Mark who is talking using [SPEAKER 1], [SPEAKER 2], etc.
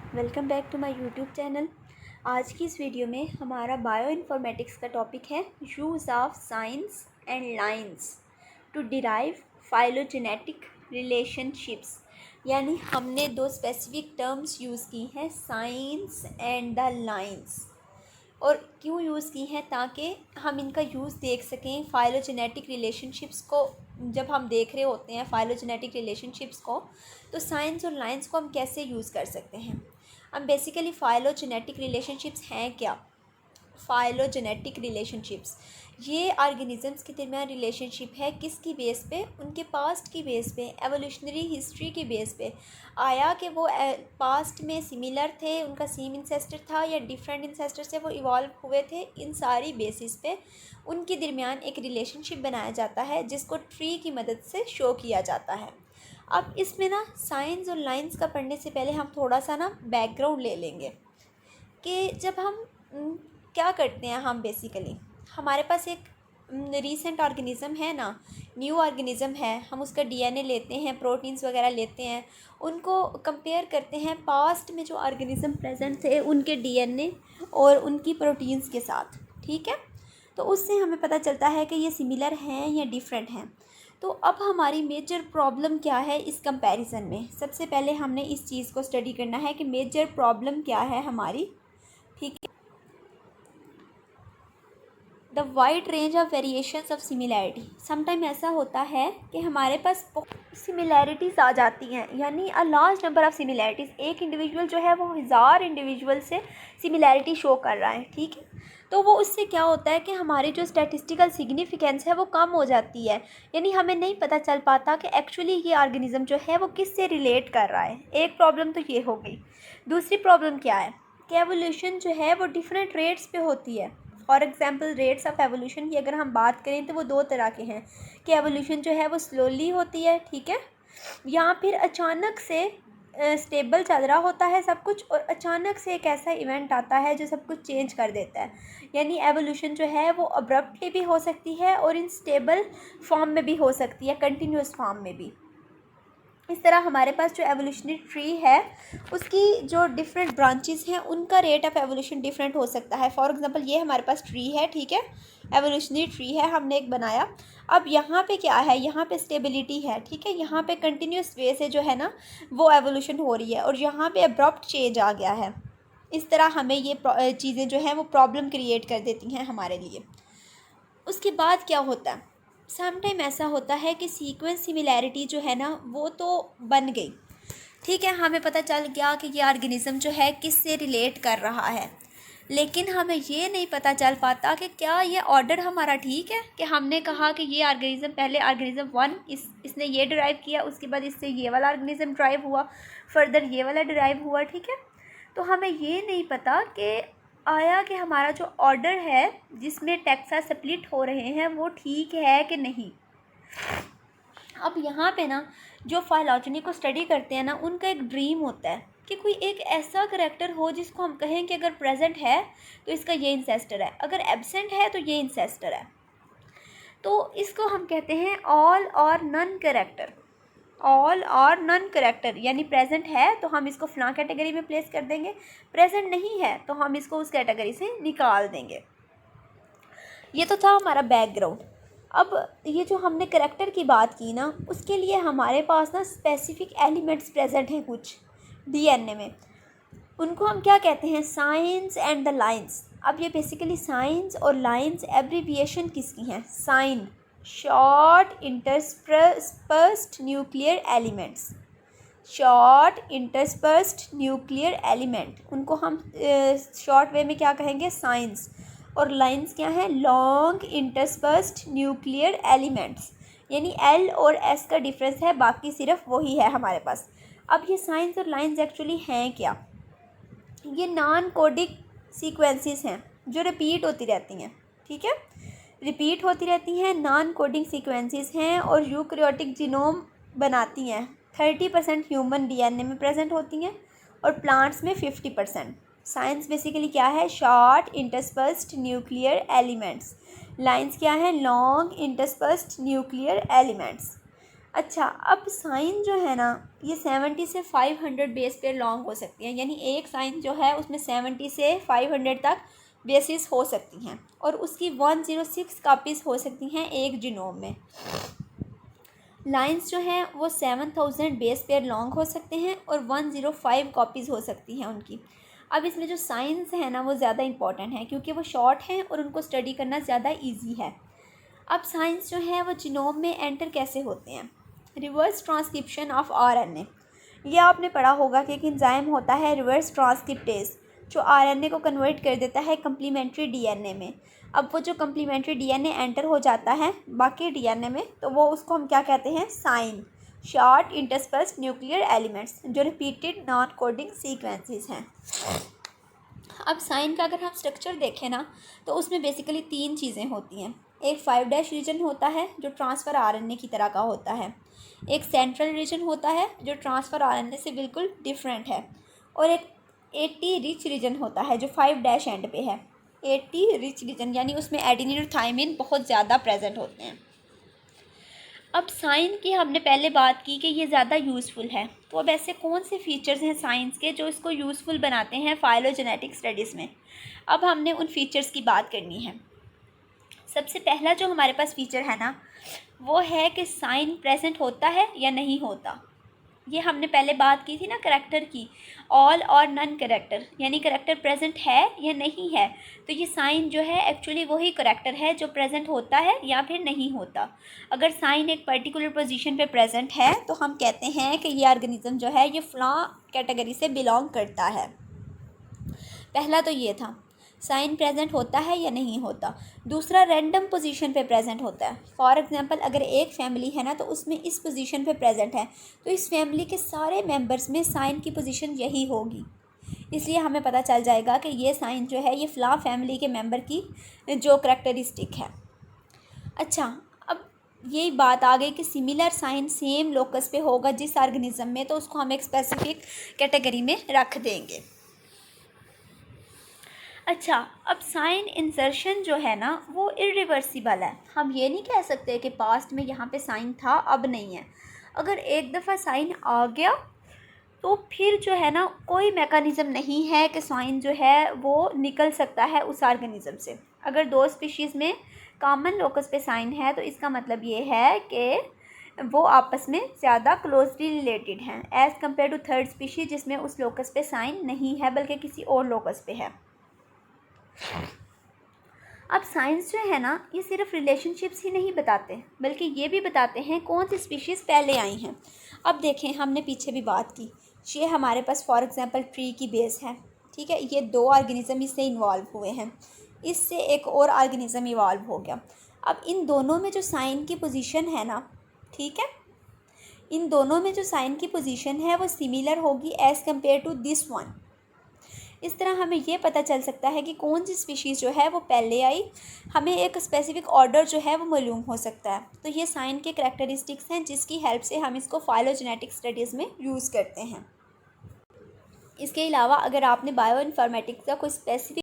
[SPEAKER 1] Welcome back to my YouTube channel. आज की इस वीडियो में हमारा बायो इन्फॉर्मेटिक्स का टॉपिक है use of science and lines to derive phylogenetic relationships. यानी हमने दो स्पेसिफिक टर्म्स यूज़ की हैं, साइंस एंड द लाइंस। और क्यों यूज़ की हैं? ताकि हम इनका यूज़ देख सकें फाइलोजेनेटिक रिलेशनशिप्स को। जब हम देख रहे होते हैं फाइलोजेनेटिक रिलेशनशिप्स को, तो साइंस और लाइंस को हम कैसे यूज़ कर सकते हैं। अब बेसिकली फाइलोजेनेटिक रिलेशनशिप्स हैं क्या? फाइलोजेनेटिक रिलेशनशिप्स ये ऑर्गेनिजम्स के दरमियान रिलेशनशिप है। किसकी बेस पे? उनके पास्ट की बेस पे, एवोल्यूशनरी हिस्ट्री की बेस पे। आया कि वो पास्ट में सिमिलर थे, उनका सेम इंसेस्टर था, या डिफरेंट इंसेस्टर से वो इवॉल्व हुए थे। इन सारी बेसिस पे उनके दरमियान एक रिलेशनशिप बनाया जाता है जिसको ट्री की मदद से शो किया जाता है। अब इसमें ना साइंस और लाइंस का पढ़ने से पहले हम थोड़ा सा ना बैकग्राउंड ले लेंगे कि जब हम क्या करते हैं। हम बेसिकली हमारे पास एक रीसेंट ऑर्गेनिज़म है ना, न्यू ऑर्गेनिज़म है, हम उसका डीएनए लेते हैं, प्रोटीन्स वगैरह लेते हैं, उनको कंपेयर करते हैं पास्ट में जो ऑर्गेनिज़म प्रेजेंट थे उनके डीएनए और उनकी प्रोटीन्स के साथ। ठीक है, तो उससे हमें पता चलता है कि ये सिमिलर हैं या डिफरेंट हैं। तो अब हमारी मेजर प्रॉब्लम क्या है इस कंपैरिजन में? सबसे पहले हमने इस चीज़ को स्टडी करना है कि मेजर प्रॉब्लम क्या है हमारी। ठीक है, the wide range of variations of similarity. Sometime ऐसा होता है कि हमारे पास सिमिलैरिटीज़ आ जाती हैं, यानी a large number of similarities. एक इंडिविजुअल जो है वो 1000 इंडिविजुअल से सिमिलैरिटी शो कर रहा है। ठीक है, तो वो उससे क्या होता है कि हमारी जो स्टैटिस्टिकल सिग्निफिकेंस है वो कम हो जाती है। यानी हमें नहीं पता चल पाता कि एक्चुअली ये ऑर्गेनिज़म जो है वो किससे रिलेट कर रहा है। एक प्रॉब्लम तो ये हो गई। दूसरी प्रॉब्लम क्या है कि एवोल्यूशन जो है वो डिफरेंट रेट्स पे होती है। For example rates of evolution की अगर हम बात करें तो वो दो तरह के हैं कि एवोल्यूशन जो है वो स्लोली होती है, ठीक है, या फिर अचानक से स्टेबल चल रहा होता है सब कुछ, और अचानक से एक ऐसा इवेंट आता है जो सब कुछ चेंज कर देता है। यानी एवोल्यूशन जो है वो अब्रप्टली भी हो सकती है और इन स्टेबल फॉर्म में भी हो सकती है, कंटिन्यूस फॉर्म में भी। इस तरह हमारे पास जो एवोल्यूशनरी ट्री है उसकी जो डिफरेंट ब्रांचेस हैं उनका रेट ऑफ एवोल्यूशन डिफरेंट हो सकता है। फॉर एग्जांपल ये हमारे पास ट्री है, ठीक है, एवोल्यूशनरी ट्री है, हमने एक बनाया। अब यहाँ पे क्या है? यहाँ पे स्टेबिलिटी है, ठीक है, यहाँ पे कंटिन्यूस वे से जो है ना वो एवोल्यूशन हो रही है, और यहाँ पे अब्रप्ट चेंज आ गया है। इस तरह हमें ये चीज़ें जो हैं वो प्रॉब्लम क्रिएट कर देती हैं हमारे लिए। उसके बाद क्या होता है? समटाइम ऐसा होता है कि सीक्वेंस सिमिलैरिटी जो है ना वो तो बन गई, ठीक है, हमें पता चल गया कि ये ऑर्गेनिज़म जो है किससे रिलेट कर रहा है, लेकिन हमें ये नहीं पता चल पाता कि क्या ये ऑर्डर हमारा ठीक है। कि हमने कहा कि ये ऑर्गेनिज़म पहले ऑर्गेनिज़म वन इसने ये ड्राइव किया, उसके बाद इससे ये वाला ऑर्गेनिज़म ड्राइव हुआ, फर्दर ये वाला ड्राइव हुआ, ठीक है। तो हमें ये नहीं पता कि आया कि हमारा जो ऑर्डर है जिसमें टेक्सा स्प्लिट हो रहे हैं वो ठीक है कि नहीं। अब यहाँ पे ना जो फाइलॉजेनी को स्टडी करते हैं ना उनका एक ड्रीम होता है कि कोई एक ऐसा करेक्टर हो जिसको हम कहें कि अगर प्रेजेंट है तो इसका ये इंसेस्टर है, अगर एब्सेंट है तो ये इंसेस्टर है। तो इसको हम कहते हैं ऑल और नन करेक्टर। ऑल और नन करेक्टर यानी प्रेजेंट है तो हम इसको फलां कैटेगरी में प्लेस कर देंगे, प्रेजेंट नहीं है तो हम इसको उस कैटेगरी से निकाल देंगे। ये तो था हमारा बैकग्राउंड। अब ये जो हमने करेक्टर की बात की ना उसके लिए हमारे पास ना स्पेसिफिक एलिमेंट्स प्रेजेंट हैं कुछ डीएनए में, उनको हम क्या कहते हैं? SINEs and the LINEs. अब ये बेसिकली साइंस और लाइंस एब्रीविएशन किसकी हैं? SINE, short interspersed nuclear elements. Short interspersed nuclear element, उनको हम शॉर्ट वे में क्या कहेंगे? साइंस। और लाइंस क्या है? Long interspersed nuclear elements. यानी एल और एस का डिफरेंस है, बाकी सिर्फ वही है हमारे पास। अब ये साइंस और लाइंस एक्चुअली हैं क्या? ये नॉन कोडिक सीक्वेंसेस हैं जो रिपीट होती रहती हैं, ठीक है, रिपीट होती रहती हैं, नॉन कोडिंग सीक्वेंसेस हैं और यूकैरियोटिक जीनोम बनाती हैं। 30% ह्यूमन डीएनए में प्रेजेंट होती हैं और प्लांट्स में 50%। साइंस बेसिकली क्या है? Short interspersed nuclear elements. LINEs क्या है? Long interspersed nuclear elements. अच्छा, अब साइन जो है ना ये 70 से 500 बेस पेयर लॉन्ग हो सकती हैं, यानी एक साइन जो है उसमें 70 से 500 तक बेसिस हो सकती हैं और उसकी 106 कापीज़ हो सकती हैं एक जीनोम में। लाइंस जो हैं वो 7000 बेस पेयर लॉन्ग हो सकते हैं और 105 कॉपीज़ हो सकती हैं उनकी। अब इसमें जो साइंस है ना वो ज़्यादा इंपॉर्टेंट है क्योंकि वो शॉर्ट हैं और उनको स्टडी करना ज़्यादा इजी है। अब साइंस जो है वो जीनोम में एंटर कैसे होते हैं? रिवर्स ट्रांसक्रिप्शन ऑफ आरएनए, ये आपने पढ़ा होगा कि एक एंजाइम होता है रिवर्स ट्रांसक्रिप्टेज जो आरएनए को कन्वर्ट कर देता है कम्प्लीमेंट्री डीएनए में। अब वो जो कम्प्लीमेंट्री डीएनए एंटर हो जाता है बाकी डीएनए में, तो वो उसको हम क्या कहते हैं? SINE, short interspersed nuclear elements जो रिपीटेड नॉन कोडिंग सीक्वेंसेस हैं। अब साइन का अगर हम स्ट्रक्चर देखें ना तो उसमें बेसिकली 3 चीज़ें होती हैं। एक 5' रीजन होता है जो ट्रांसफ़र आरएनए की तरह का होता है, एक सेंट्रल रीजन होता है जो ट्रांसफ़र आरएनए से बिल्कुल डिफरेंट है, और एक 80 रिच रीजन होता है जो 5' एंड पे है। 80 रिच रीजन यानी उसमें एडेनिन और थायमिन बहुत ज़्यादा प्रेजेंट होते हैं। अब साइन की हमने पहले बात की कि ये ज़्यादा यूज़फुल है, तो अब ऐसे कौन से फीचर्स हैं साइंस के जो इसको यूज़फुल बनाते हैं फाइलोजेनेटिक स्टडीज़ में? अब हमने उन फीचर्स की बात करनी है। सबसे पहला जो हमारे पास फीचर है ना वो है कि साइन प्रेजेंट होता है या नहीं होता। ये हमने पहले बात की थी ना करैक्टर की, ऑल और नन करैक्टर, यानी करैक्टर प्रेजेंट है या नहीं है। तो ये साइन जो है एक्चुअली वही करैक्टर है जो प्रेजेंट होता है या फिर नहीं होता। अगर साइन एक पर्टिकुलर पोजीशन पे प्रेजेंट है तो हम कहते हैं कि ये ऑर्गेनिज्म जो है ये फ़लाँ कैटेगरी से बिलोंग करता है। पहला तो ये था, साइन प्रेजेंट होता है या नहीं होता। दूसरा, रैंडम पोजीशन पे प्रेजेंट होता है। फॉर एग्जांपल अगर एक फैमिली है ना तो उसमें इस पोजीशन पे प्रेजेंट है तो इस फैमिली के सारे मेंबर्स में साइन की पोजीशन यही होगी, इसलिए हमें पता चल जाएगा कि ये साइन जो है ये फ़लाँ फैमिली के मेंबर की जो करैक्टरिस्टिक है। अच्छा, अब यही बात आ गई कि सिमिलर साइन सेम लोकस पे होगा जिस ऑर्गेनिज्म में, तो उसको हम एक स्पेसिफिक कैटेगरी में रख देंगे। अच्छा, अब साइन इंसर्शन जो है ना वो इरिवर्सिबल है। हम ये नहीं कह सकते कि पास्ट में यहाँ पे साइन था अब नहीं है। अगर एक दफ़ा साइन आ गया तो फिर जो है ना कोई मैकेनिज़्म नहीं है कि साइन जो है वो निकल सकता है उस ऑर्गेनिज़म से। अगर 2 स्पीशीज़ में कॉमन लोकस पे साइन है तो इसका मतलब ये है कि वो आपस में ज़्यादा क्लोजली रिलेटेड हैं as compared to third species जिसमें उस लोकस पे साइन नहीं है बल्कि किसी और लोकस पे है। अब साइंस जो है ना ये सिर्फ रिलेशनशिप्स ही नहीं बताते बल्कि ये भी बताते हैं कौन सी स्पीशीज़ पहले आई हैं। अब देखें, हमने पीछे भी बात की, ये हमारे पास फॉर एग्जांपल ट्री की बेस है, ठीक है, ये 2 ऑर्गेनिज्म इससे इन्वॉल्व हुए हैं, इससे एक और ऑर्गेनिज्म इवॉल्व हो गया। अब इन दोनों में जो साइन की पोजीशन है ना, ठीक है, इन दोनों में जो साइन की पोजीशन है वो सिमिलर होगी as compared to this one. इस तरह हमें ये पता चल सकता है कि कौन सी स्पीशीज़ जो है वो पहले आई, हमें एक स्पेसिफिक ऑर्डर जो है वो मालूम हो सकता है। तो ये साइन के करैक्टरिस्टिक्स हैं जिसकी हेल्प से हम इसको फाइलोजेनेटिक स्टडीज़ में यूज़ करते हैं। इसके अलावा अगर आपने बायो इन्फॉर्मेटिक्स का कोई स्पेसिफिक